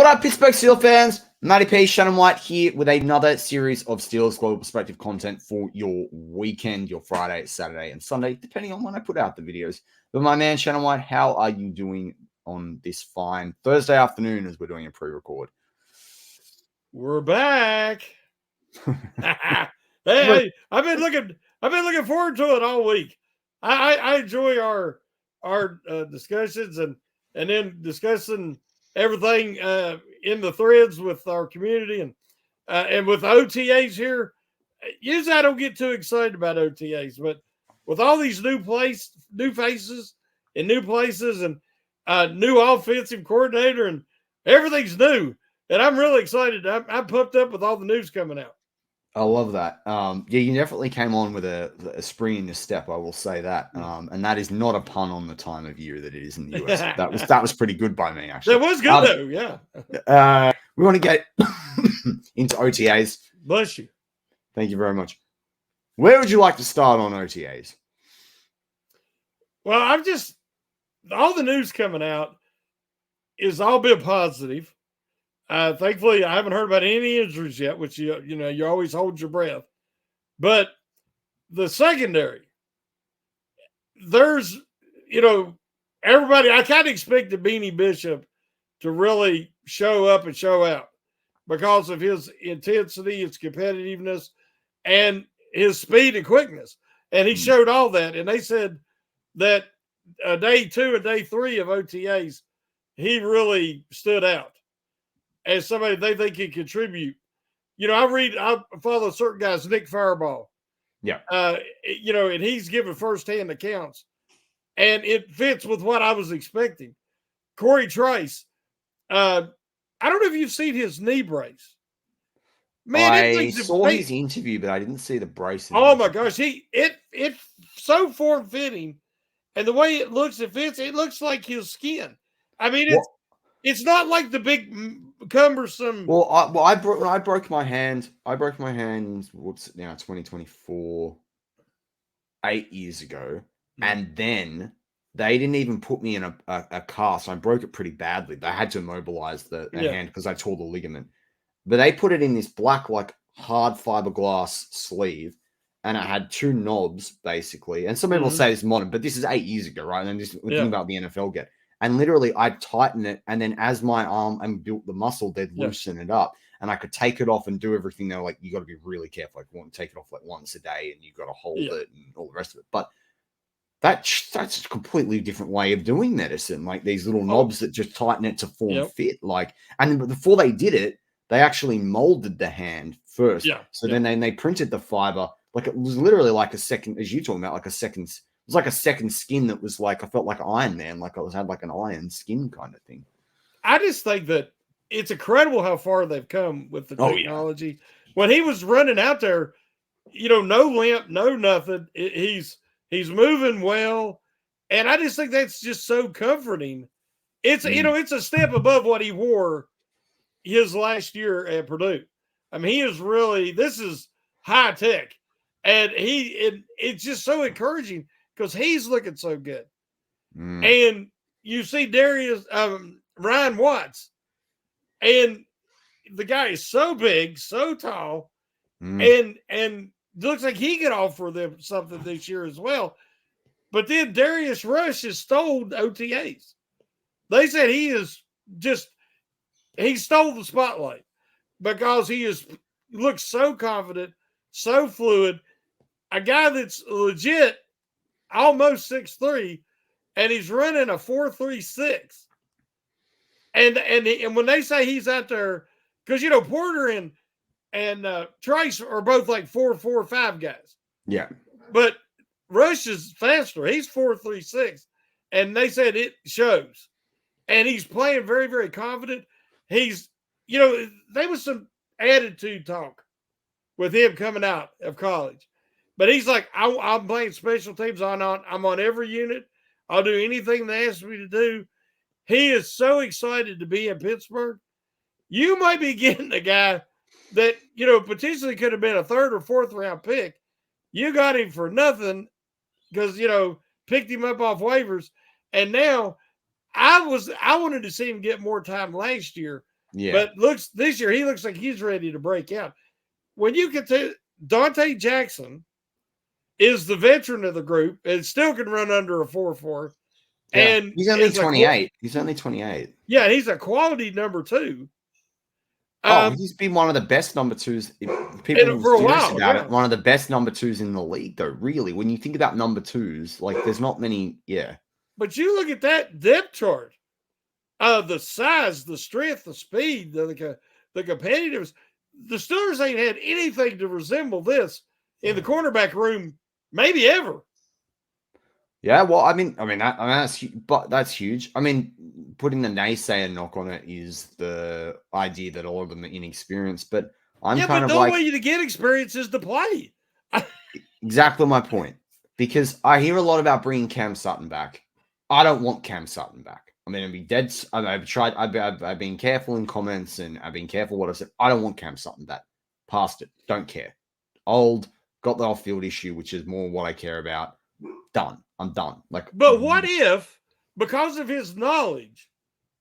up, Pittsburgh Steelers fans? Matty Shannon White here with another series of Steelers Global Perspective content for your weekend, your Friday, Saturday, and Sunday, depending on when I put out the videos. But my man, Shannon White, how are you doing on this fine Thursday afternoon as we're doing a pre-record? We're back. Hey, I've been looking forward to it all week. I enjoy our discussions and then discussing everything in the threads with our community and with OTAs here. Usually I don't get too excited about OTAs, but with all these new faces in new places and new offensive coordinator and everything's new, and I'm really excited. I'm pumped up with all the news coming out. I love that. Yeah, you definitely came on with a spring in your step. I will say that, and that is not a pun on the time of year that it is in the US. that was pretty good by me, actually. That was good though. Yeah. We want to get into OTAs. Bless you. Thank you very much. Where would you like to start on OTAs? Well, all the news coming out is all been positive. Thankfully, I haven't heard about any injuries yet, which you always hold your breath. But the secondary, there's everybody. I kind of expected Beanie Bishop to really show up and show out because of his intensity, his competitiveness, and his speed and quickness. And he showed all that. And they said that day 2 and day 3 of OTAs, he really stood out as somebody they think can contribute. I follow certain guys, Nick Fireball. Yeah. And he's given firsthand accounts. And it fits with what I was expecting. Cory Trice, I don't know if you've seen his knee brace. Man, I saw his interview, but I didn't see the brace. Oh my gosh, it's so form-fitting, and the way it looks, it fits. It looks like his skin. I mean, it's not like the big cumbersome. Well, I broke my hand. I broke my hand. What's it now? 2024, 8 years ago, and then they didn't even put me in a cast. I broke it pretty badly. They had to immobilize the hand because I tore the ligament. But they put it in this black, like hard fiberglass sleeve, and it had 2 knobs basically. And some people say it's modern, but this is 8 years ago, right? And then just thinking about the NFL get. And literally, I'd tighten it, and then as my arm and built the muscle, they'd loosen it up, and I could take it off and do everything. They're like, you got to be really careful. Like, you want to take it off like once a day, and you got to hold it and all the rest of it. But that's a completely different way of doing medicine. Like these little knobs that just tighten it to form fit. Like, and before they did it, they actually molded the hand first. Yeah. So then they printed the fiber. Like it was literally like a second, as you talking about, like a second. It was like a second skin that was like, I felt like Iron Man, like had like an iron skin kind of thing. I just think that it's incredible how far they've come with the technology. When he was running out there, no limp, no nothing. He's moving well. And I just think that's just so comforting. It's, it's a step above what he wore his last year at Purdue. I mean, he is really, this is high tech. And it's just so encouraging because he's looking so good. And you see Ryan Watts, and the guy is so big, so tall, and looks like he could offer them something this year as well. But then Darius Rush has stole OTAs. They said he stole the spotlight because he looks so confident, so fluid, a guy that's legit almost 6'3", and he's running a 4.36. And when they say he's out there, because Porter and Trice are both like 4.45 guys. Yeah. But Rush is faster. He's 4.36, and they said it shows. And he's playing very, very confident. He's, there was some attitude talk with him coming out of college. But he's like, I'm playing special teams. I'm on every unit. I'll do anything they ask me to do. He is so excited to be in Pittsburgh. You might be getting a guy that, potentially could have been a 3rd or 4th round pick. You got him for nothing because, picked him up off waivers. And now I wanted to see him get more time last year. Yeah. But this year, he looks like he's ready to break out. When you get to Dontae Jackson is the veteran of the group and still can run under a 4.4. Yeah. And he's only 28. He's only 28. Yeah, he's a quality number 2. He's been one of the best number 2s. People for a while about it. One of the best number 2s in the league, though. Really, when you think about number 2s, like there's not many. Yeah. But you look at that depth chart, the size, the strength, the speed, the competitiveness. The Steelers ain't had anything to resemble this in the cornerback room, maybe ever. Yeah, well, that's huge. I mean, putting the naysayer knock on it is the idea that all of them are inexperienced, but but the only way you to get experience is to play. Exactly my point. Because I hear a lot about bringing Cam Sutton back. I don't want Cam Sutton back. I mean, I'd be dead. I've been careful in comments and I've been careful what I said. I don't want Cam Sutton back. Past it. Don't care. Old, got the off-field issue, which is more what I care about. Done. I'm done. But what if, because of his knowledge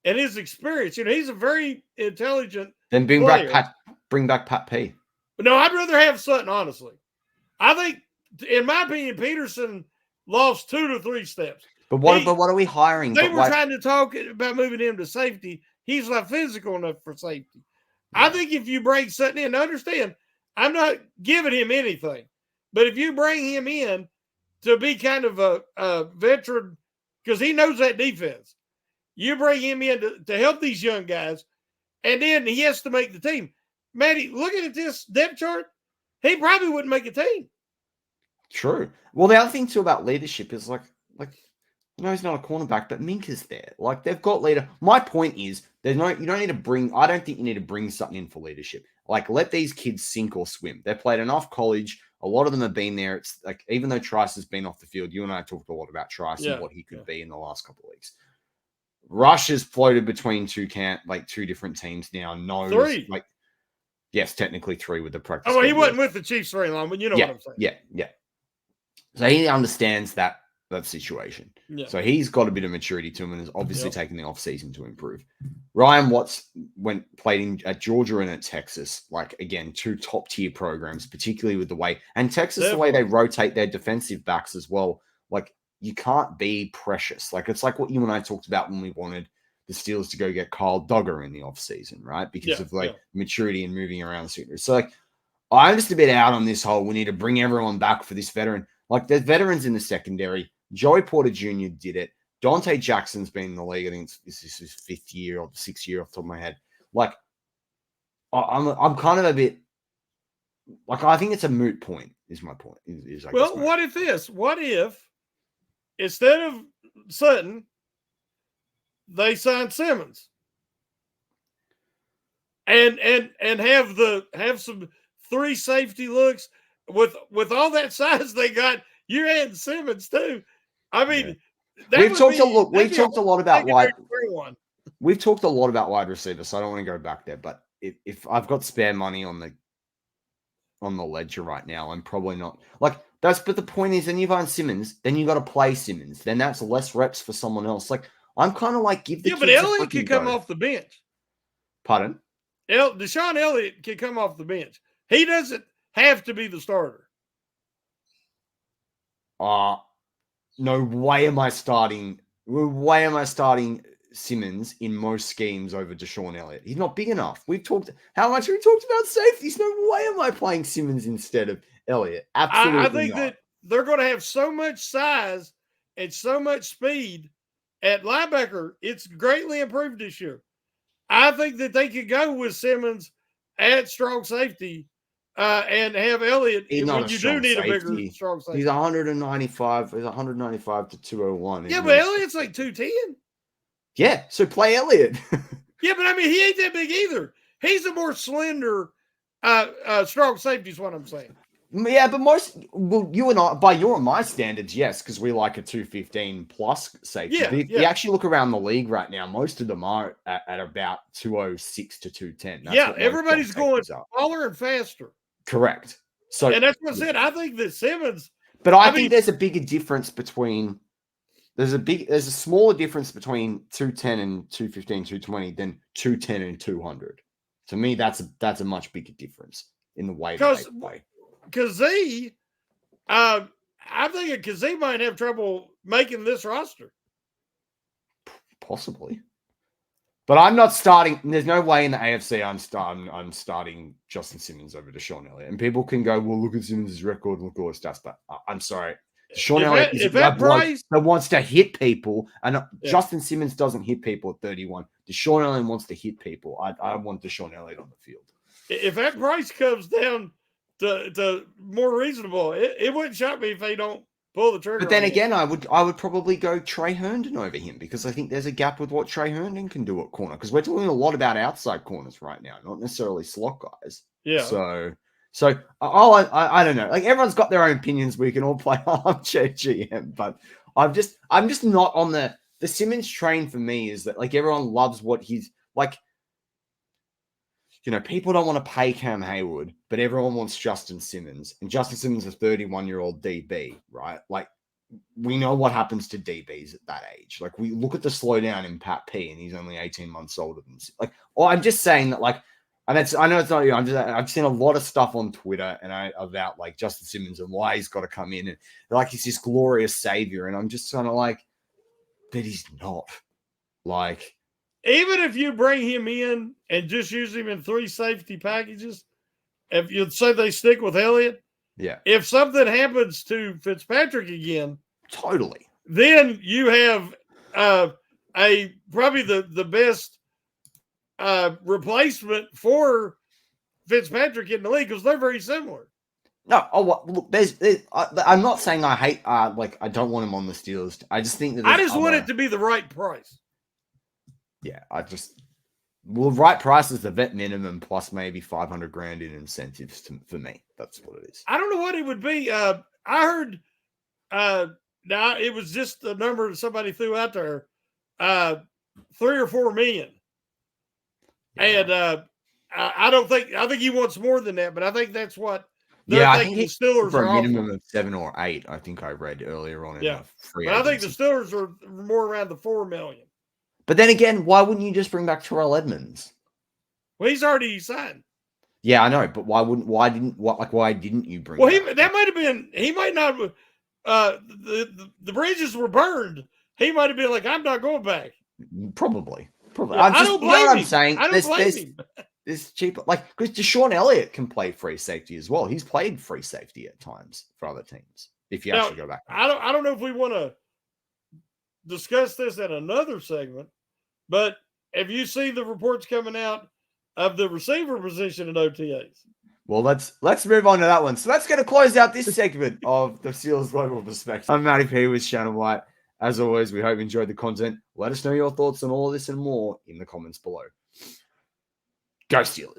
and his experience, he's a very intelligent then bring back Pat P. No, I'd rather have Sutton, honestly. I think, in my opinion, Peterson lost 2 to 3 steps. But what are we hiring? They were trying to talk about moving him to safety. He's not physical enough for safety. Yeah. I think if you bring Sutton in, understand, I'm not giving him anything. But if you bring him in to be kind of a veteran, because he knows that defense, you bring him in to help these young guys, and then he has to make the team. Matty, looking at this depth chart, he probably wouldn't make a team. True. Well, the other thing, too, about leadership is he's not a cornerback, but Minka's there. They've got leader. My point is, you don't need to bring, I don't think you need to bring something in for leadership. Let these kids sink or swim. They've played enough college. A lot of them have been there. It's even though Trice has been off the field, you and I talked a lot about Trice and what he could be in the last couple of weeks. Rush has floated between two different teams now. No, 3. Yes, technically 3 with the practice. Oh, well, he wasn't with the Chiefs very long, but you know what I'm saying. Yeah. So he understands that situation. Yeah. So he's got a bit of maturity to him and is obviously taking the offseason to improve. Ryan Watts played at Georgia and at Texas. Again, 2 top-tier programs, particularly with the way – and Texas, the way they rotate their defensive backs as well. You can't be precious. It's like what you and I talked about when we wanted the Steelers to go get Kyle Duggar in the offseason, right? Because of maturity and moving around the suit. So I'm just a bit out on this whole we need to bring everyone back for this veteran. There's veterans in the secondary. Joey Porter Jr. did it. Dontae Jackson's been in the league. I think this is his 5th year or 6th year off the top of my head. I'm kind of a bit I think it's a moot point. Is my point? What if this? What if instead of Sutton, they sign Simmons and have some 3 safety looks with all that size they got? You're adding Simmons too. I mean, we've talked a lot about wide receivers, so I don't want to go back there. But if I've got spare money on the ledger right now, I'm probably not But the point is, then you've owned Simmons, then you got to play Simmons. Then that's less reps for someone else. I'm kind of give the but Elliott can come off the bench. Pardon? Deshaun Elliott can come off the bench. He doesn't have to be the starter. No way am I starting Simmons in most schemes over Deshaun Elliott. He's not big enough. How much have we talked about safeties? No way am I playing Simmons instead of Elliott. Absolutely I think that they're going to have so much size and so much speed at linebacker. It's greatly improved this year. I think that they could go with Simmons at strong safety and have Elliott when you do need a bigger strong safety. He's 195. He's 195 to 201. Yeah, but Elliott's 210. Yeah, so play Elliott. Yeah, but I mean, he ain't that big either. He's a more slender, strong safety is what I'm saying. Yeah, but you and I, by your and my standards, yes, because we like a 215 plus safety. Yeah, if you actually look around the league right now, most of them are at about 206 to 210. That's everybody's going smaller and faster. Correct. So, and that's what I said. I think that Simmons. But I think there's a bigger difference between there's a smaller difference between 210 and 215, 220 than 210 and 200. To me, that's a much bigger difference in the way that they play. Kazee, I'm thinking Kazee might have trouble making this roster. Possibly. But I'm not starting. There's no way in the AFC I'm starting Justin Simmons over Deshaun Elliott. And people can go, well, look at Simmons' record, look at all his stats. But I'm sorry. Deshaun Elliott is a bloke that wants to hit people. And Justin Simmons doesn't hit people at 31. Deshaun Elliott wants to hit people. I want Deshaun Elliott on the field. If that price comes down to more reasonable, it wouldn't shock me if they don't pull the trigger. But then again, I would probably go Trey Herndon over him because I think there's a gap with what Trey Herndon can do at corner. Because we're talking a lot about outside corners right now, not necessarily slot guys. Yeah. So I don't know. Like everyone's got their own opinions. We can all play armchair GM, but I'm just not on the Simmons train. For me, is that like everyone loves what he's like. You know, people don't want to pay Cam Hayward, but everyone wants Justin Simmons. And Justin Simmons is a 31-year-old DB, right? Like, we know what happens to DBs at that age. Like, we look at the slowdown in Pat P, and he's only 18 months older than like. Or I'm just saying that, like, and I know it's not you. I've seen a lot of stuff on Twitter about like Justin Simmons and why he's got to come in and like he's this glorious savior, and I'm just kind of like, but he's not. Like. Even if you bring him in and just use him in 3 safety packages, if you'd say they stick with Elliott, if something happens to Fitzpatrick again, totally, then you have probably the best replacement for Fitzpatrick in the league because they're very similar. No, look, I'm not saying I hate I don't want him on the Steelers. I just think that I just want it to be the right price. Yeah, the right price is the vet minimum plus maybe $500,000 in incentives for me. That's what it is. I don't know what it would be. I heard now it was just the number somebody threw out there, 3 or 4 million. Yeah. And I think he wants more than that, but I think that's what I think the Steelers for a minimum offering. Of 7 or 8. I think I read earlier on. Yeah, but I think the Steelers are more around the 4 million. But then again, why wouldn't you just bring back Terrell Edmonds? Well, he's already signed. Yeah, I know, but why didn't you bring? Well, that might have been. He might not. The bridges were burned. He might have been like, I'm not going back. Probably. Yeah, I don't blame him. I'm saying. I don't blame him. There's cheaper, like because Deshaun Elliott can play free safety as well. He's played free safety at times for other teams. If you actually go back, I don't know if we want to discuss this in another segment. But have you seen the reports coming out of the receiver position in OTAs? Well, let's move on to that one. So that's going to close out this segment of the Steelers Global Perspective. I'm Matty P with Shannon White. As always, we hope you enjoyed the content. Let us know your thoughts on all of this and more in the comments below. Go Steelers.